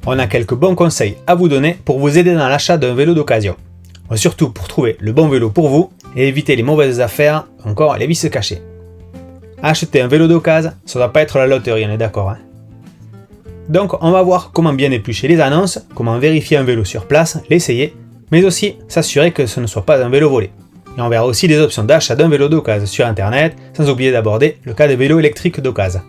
on a quelques bons conseils à vous donner pour vous aider dans l'achat d'un vélo d'occasion. Surtout pour trouver le bon vélo pour vous et éviter les mauvaises affaires, encore les vices cachés. Acheter un vélo d'occasion, ça ne doit pas être la loterie, on est d'accord. Donc on va voir comment bien éplucher les annonces, comment vérifier un vélo sur place, l'essayer, mais aussi s'assurer que ce ne soit pas un vélo volé. Et on verra aussi les options d'achat d'un vélo d'occasion sur internet, sans oublier d'aborder le cas des vélos électriques d'occasion.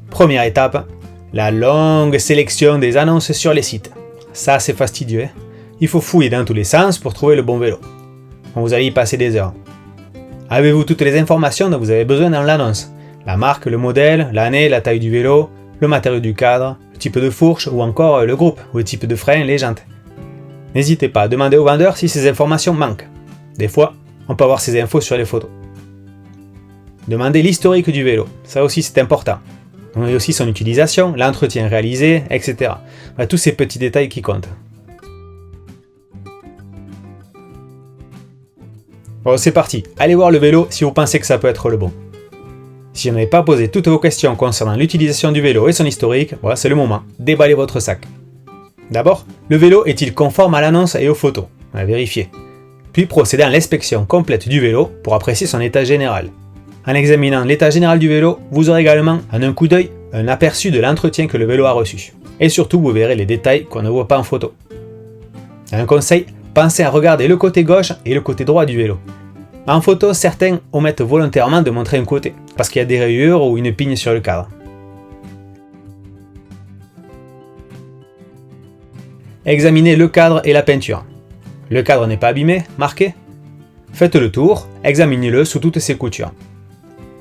Première étape, la longue sélection des annonces sur les sites. Ça c'est fastidieux, Il faut fouiller dans tous les sens pour trouver le bon vélo. Vous allez y passer des heures. Avez-vous toutes les informations dont vous avez besoin dans l'annonce? La marque, le modèle, l'année, la taille du vélo, le matériau du cadre, le type de fourche ou encore le groupe ou le type de frein, les jantes. N'hésitez pas à demander au vendeur si ces informations manquent. Des fois, on peut avoir ces infos sur les photos. Demandez l'historique du vélo, ça aussi c'est important. Et aussi son utilisation, l'entretien réalisé, etc. Tous ces petits détails qui comptent. Bon, c'est parti, allez voir le vélo si vous pensez que ça peut être le bon. Si vous n'avez pas posé toutes vos questions concernant l'utilisation du vélo et son historique, voilà, c'est le moment, déballez votre sac. D'abord, le vélo est-il conforme à l'annonce et aux photos? À vérifier. Puis procédez à l'inspection complète du vélo pour apprécier son état général. En examinant l'état général du vélo, vous aurez également, en un coup d'œil, un aperçu de l'entretien que le vélo a reçu. Et surtout, vous verrez les détails qu'on ne voit pas en photo. Un conseil, pensez à regarder le côté gauche et le côté droit du vélo. En photo, certains omettent volontairement de montrer un côté, parce qu'il y a des rayures ou une pigne sur le cadre. Examinez le cadre et la peinture. Le cadre n'est pas abîmé, marqué? Faites le tour, examinez-le sous toutes ses coutures.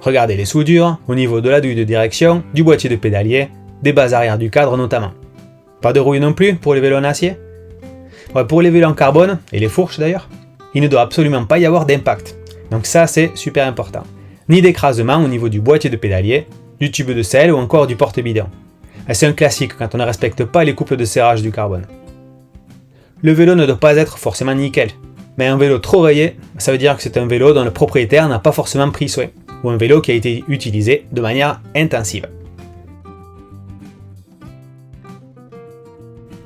Regardez les soudures, au niveau de la douille de direction, du boîtier de pédalier, des bases arrière du cadre notamment. Pas de rouille non plus pour les vélos en acier? Pour les vélos en carbone, et les fourches d'ailleurs, il ne doit absolument pas y avoir d'impact. Donc ça c'est super important. Ni d'écrasement au niveau du boîtier de pédalier, du tube de selle ou encore du porte-bidon. C'est un classique quand on ne respecte pas les couples de serrage du carbone. Le vélo ne doit pas être forcément nickel. Mais un vélo trop rayé, ça veut dire que c'est un vélo dont le propriétaire n'a pas forcément pris soin, ou un vélo qui a été utilisé de manière intensive.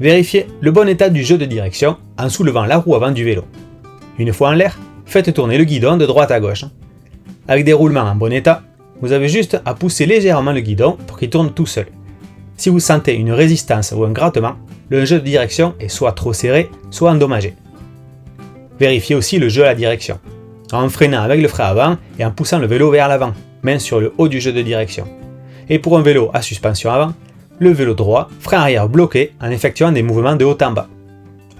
Vérifiez le bon état du jeu de direction en soulevant la roue avant du vélo. Une fois en l'air, faites tourner le guidon de droite à gauche. Avec des roulements en bon état, vous avez juste à pousser légèrement le guidon pour qu'il tourne tout seul. Si vous sentez une résistance ou un grattement, le jeu de direction est soit trop serré, soit endommagé. Vérifiez aussi le jeu à la direction, en freinant avec le frein avant et en poussant le vélo vers l'avant, main sur le haut du jeu de direction. Et pour un vélo à suspension avant, le vélo droit, frein arrière bloqué en effectuant des mouvements de haut en bas.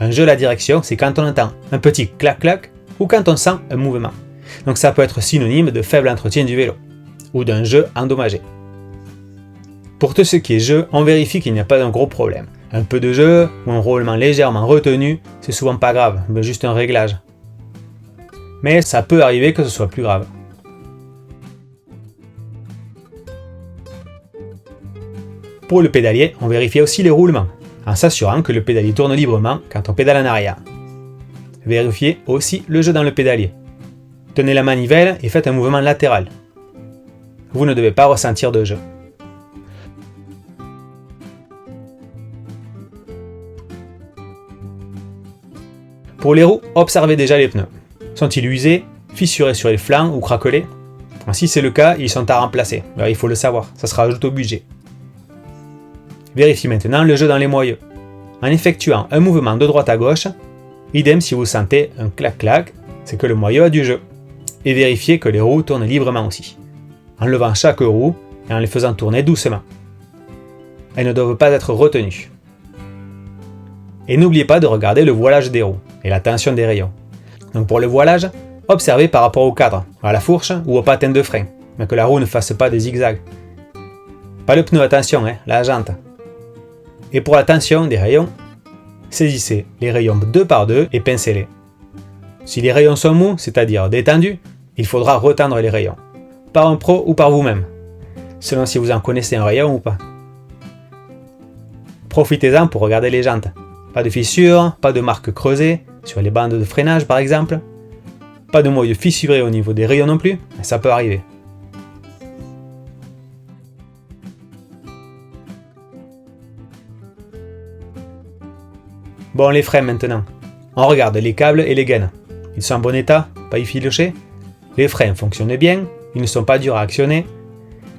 Un jeu à la direction, c'est quand on entend un petit clac-clac ou quand on sent un mouvement. Donc ça peut être synonyme de faible entretien du vélo, ou d'un jeu endommagé. Pour tout ce qui est jeu, on vérifie qu'il n'y a pas un gros problème. Un peu de jeu ou un roulement légèrement retenu, c'est souvent pas grave, mais juste un réglage. Mais ça peut arriver que ce soit plus grave. Pour le pédalier, on vérifie aussi les roulements, en s'assurant que le pédalier tourne librement quand on pédale en arrière. Vérifiez aussi le jeu dans le pédalier. Tenez la manivelle et faites un mouvement latéral. Vous ne devez pas ressentir de jeu. Pour les roues, observez déjà les pneus. Sont-ils usés, fissurés sur les flancs ou craquelés? Si c'est le cas, ils sont à remplacer. Alors, il faut le savoir, ça se rajoute au budget. Vérifiez maintenant le jeu dans les moyeux. En effectuant un mouvement de droite à gauche, idem si vous sentez un clac-clac, c'est que le moyeu a du jeu. Et vérifiez que les roues tournent librement aussi, en levant chaque roue et en les faisant tourner doucement. Elles ne doivent pas être retenues. Et n'oubliez pas de regarder le voilage des roues et la tension des rayons. Donc pour le voilage, observez par rapport au cadre, à la fourche ou au patin de frein, mais que la roue ne fasse pas des zigzags. Pas le pneu, attention, la jante. Et pour la tension des rayons, saisissez les rayons 2 par 2 et pincez-les. Si les rayons sont mous, c'est-à-dire détendus, il faudra retendre les rayons, par un pro ou par vous-même, selon si vous en connaissez un rayon ou pas. Profitez-en pour regarder les jantes. Pas de fissures, pas de marques creusées, sur les bandes de freinage par exemple. Pas de moyeu fissuré au niveau des rayons non plus, ça peut arriver. Bon, les freins maintenant. On regarde les câbles et les gaines. Ils sont en bon état, pas effilochés. Les freins fonctionnent bien, ils ne sont pas durs à actionner.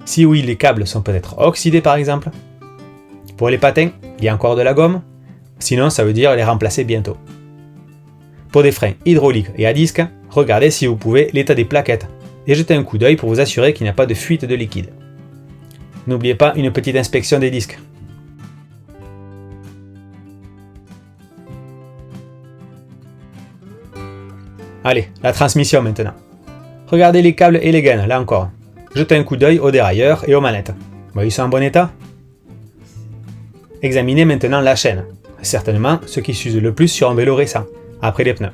Si oui, les câbles sont peut-être oxydés par exemple. Pour les patins, il y a encore de la gomme. Sinon, ça veut dire les remplacer bientôt. Pour des freins hydrauliques et à disque, regardez si vous pouvez l'état des plaquettes et jetez un coup d'œil pour vous assurer qu'il n'y a pas de fuite de liquide. N'oubliez pas une petite inspection des disques. Allez, la transmission maintenant. Regardez les câbles et les gaines, là encore. Jetez un coup d'œil aux dérailleurs et aux manettes. Bon, ils sont en bon état? Examinez maintenant la chaîne. Certainement ce qui s'use le plus sur un vélo récent, après les pneus.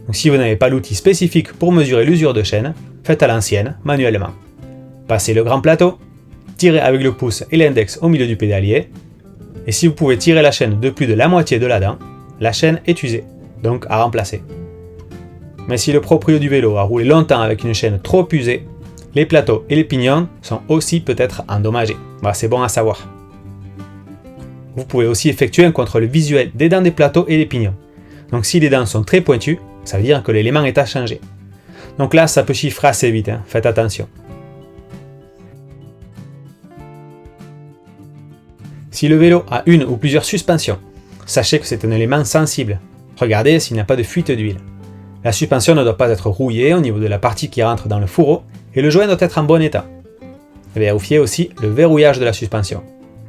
Donc, si vous n'avez pas l'outil spécifique pour mesurer l'usure de chaîne, faites à l'ancienne, manuellement. Passez le grand plateau, tirez avec le pouce et l'index au milieu du pédalier, et si vous pouvez tirer la chaîne de plus de la moitié de la dent, la chaîne est usée, donc à remplacer. Mais si le proprio du vélo a roulé longtemps avec une chaîne trop usée, les plateaux et les pignons sont aussi peut-être endommagés. Bah, c'est bon à savoir. Vous pouvez aussi effectuer un contrôle visuel des dents des plateaux et des pignons. Donc si les dents sont très pointues, ça veut dire que l'élément est à changer. Donc là, ça peut chiffrer assez vite, hein. Faites attention. Si le vélo a une ou plusieurs suspensions, sachez que c'est un élément sensible. Regardez s'il n'y a pas de fuite d'huile. La suspension ne doit pas être rouillée au niveau de la partie qui rentre dans le fourreau et le joint doit être en bon état. Vérifiez aussi le verrouillage de la suspension.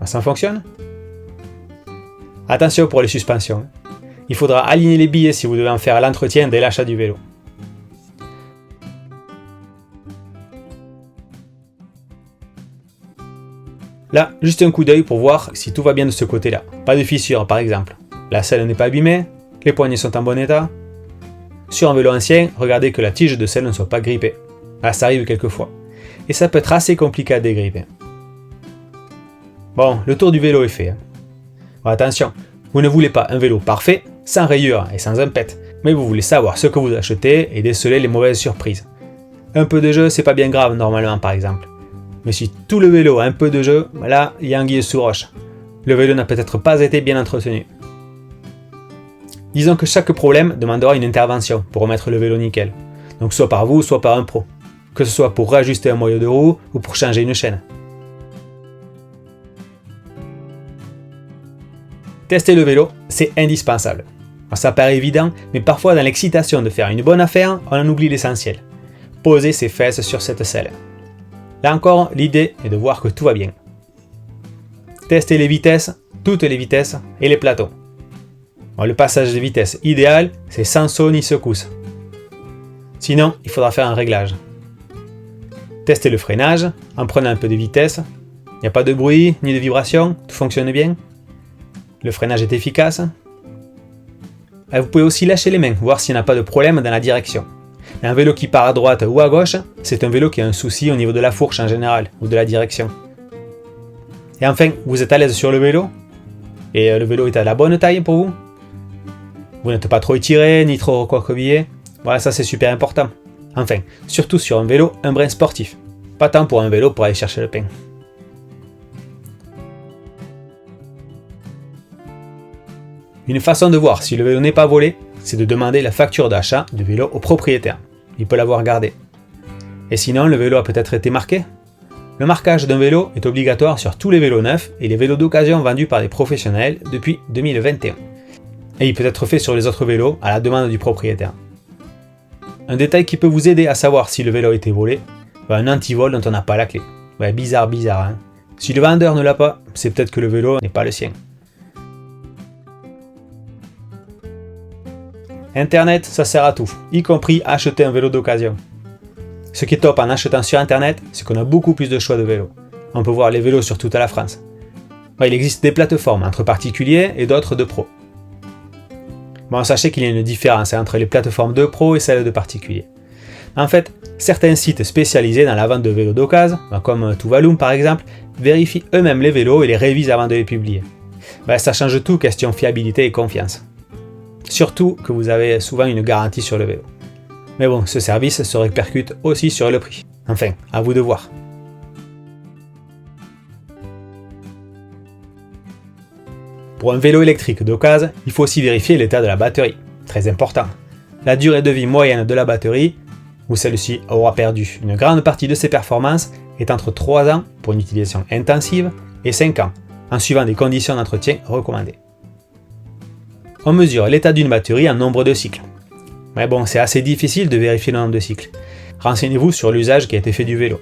Ça fonctionne? Attention pour les suspensions. Il faudra aligner les billets si vous devez en faire l'entretien dès l'achat du vélo. Là, juste un coup d'œil pour voir si tout va bien de ce côté-là. Pas de fissure par exemple. La selle n'est pas abîmée, les poignées sont en bon état. Sur un vélo ancien, regardez que la tige de selle ne soit pas grippée. Là, ça arrive quelquefois. Et ça peut être assez compliqué à dégripper. Bon, le tour du vélo est fait. Bon, attention, vous ne voulez pas un vélo parfait, sans rayures et sans impète, mais vous voulez savoir ce que vous achetez et déceler les mauvaises surprises. Un peu de jeu, c'est pas bien grave normalement par exemple. Mais si tout le vélo a un peu de jeu, là, il y a anguille sous roche. Le vélo n'a peut-être pas été bien entretenu. Disons que chaque problème demandera une intervention pour remettre le vélo nickel. Donc soit par vous, soit par un pro. Que ce soit pour réajuster un moyeu de roue ou pour changer une chaîne. Tester le vélo, c'est indispensable. Ça paraît évident, mais parfois dans l'excitation de faire une bonne affaire, on en oublie l'essentiel. Posez ses fesses sur cette selle. Là encore, l'idée est de voir que tout va bien. Testez les vitesses, toutes les vitesses et les plateaux. Bon, le passage de vitesse idéal, c'est sans saut ni secousse. Sinon, il faudra faire un réglage. Testez le freinage en prenant un peu de vitesse. Il n'y a pas de bruit ni de vibration, tout fonctionne bien. Le freinage est efficace. Et vous pouvez aussi lâcher les mains, voir s'il n'y a pas de problème dans la direction. Un vélo qui part à droite ou à gauche, c'est un vélo qui a un souci au niveau de la fourche en général, ou de la direction. Et enfin, vous êtes à l'aise sur le vélo? Et le vélo est à la bonne taille pour vous? Vous n'êtes pas trop étiré, ni trop recroquevillé? Voilà, ça c'est super important. Enfin, surtout sur un vélo, un brin sportif. Pas tant pour un vélo pour aller chercher le pain. Une façon de voir si le vélo n'est pas volé, c'est de demander la facture d'achat du vélo au propriétaire. Il peut l'avoir gardé. Et sinon, le vélo a peut-être été marqué. Le marquage d'un vélo est obligatoire sur tous les vélos neufs et les vélos d'occasion vendus par des professionnels depuis 2021. Et il peut être fait sur les autres vélos à la demande du propriétaire. Un détail qui peut vous aider à savoir si le vélo a été volé, un antivol dont on n'a pas la clé. Ouais, bizarre, hein. Si le vendeur ne l'a pas, c'est peut-être que le vélo n'est pas le sien. Internet, ça sert à tout, y compris à acheter un vélo d'occasion. Ce qui est top en achetant sur Internet, c'est qu'on a beaucoup plus de choix de vélos. On peut voir les vélos sur toute la France. Il existe des plateformes entre particuliers et d'autres de pros. Bon, sachez qu'il y a une différence entre les plateformes de pros et celles de particuliers. En fait, certains sites spécialisés dans la vente de vélos d'occasion, comme Tuvalu par exemple, vérifient eux-mêmes les vélos et les révisent avant de les publier. Ça change tout question fiabilité et confiance. Surtout que vous avez souvent une garantie sur le vélo. Mais bon, ce service se répercute aussi sur le prix. Enfin, à vous de voir. Pour un vélo électrique d'occasion, il faut aussi vérifier l'état de la batterie, très important. La durée de vie moyenne de la batterie, où celle-ci aura perdu une grande partie de ses performances, est entre 3 ans pour une utilisation intensive et 5 ans, en suivant des conditions d'entretien recommandées. On mesure l'état d'une batterie en nombre de cycles. Mais bon, c'est assez difficile de vérifier le nombre de cycles. Renseignez-vous sur l'usage qui a été fait du vélo.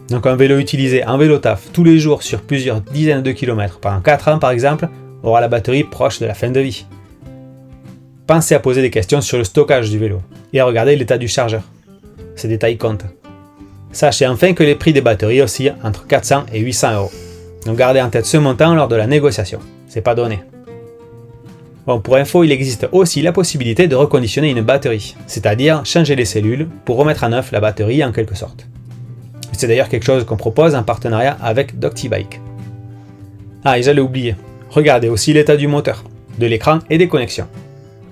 Donc un vélo utilisé en vélo taf tous les jours sur plusieurs dizaines de kilomètres pendant 4 ans par exemple, aura la batterie proche de la fin de vie. Pensez à poser des questions sur le stockage du vélo et à regarder l'état du chargeur. Ces détails comptent. Sachez enfin que les prix des batteries oscillent entre 400 et 800 euros. Donc gardez en tête ce montant lors de la négociation. C'est pas donné. Bon, pour info, il existe aussi la possibilité de reconditionner une batterie, c'est-à-dire changer les cellules pour remettre à neuf la batterie en quelque sorte. C'est d'ailleurs quelque chose qu'on propose en partenariat avec Doctibike. Ah, et j'allais oublier, regardez aussi l'état du moteur, de l'écran et des connexions.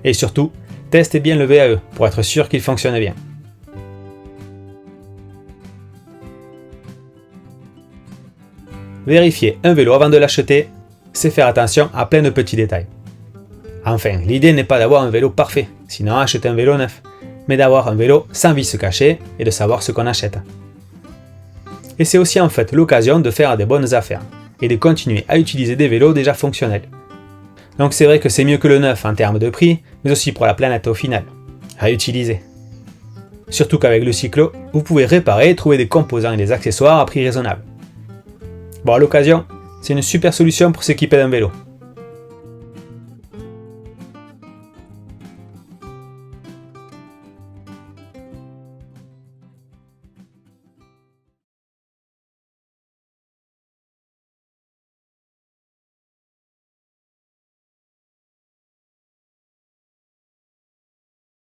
Et surtout, testez bien le VAE pour être sûr qu'il fonctionne bien. Vérifier un vélo avant de l'acheter, c'est faire attention à plein de petits détails. Enfin, l'idée n'est pas d'avoir un vélo parfait, sinon achetez un vélo neuf, mais d'avoir un vélo sans vis caché et de savoir ce qu'on achète. Et c'est aussi en fait l'occasion de faire des bonnes affaires et de continuer à utiliser des vélos déjà fonctionnels. Donc c'est vrai que c'est mieux que le neuf en termes de prix, mais aussi pour la planète au final, à utiliser. Surtout qu'avec le cyclo, vous pouvez réparer et trouver des composants et des accessoires à prix raisonnable. Bon, à l'occasion, c'est une super solution pour s'équiper d'un vélo.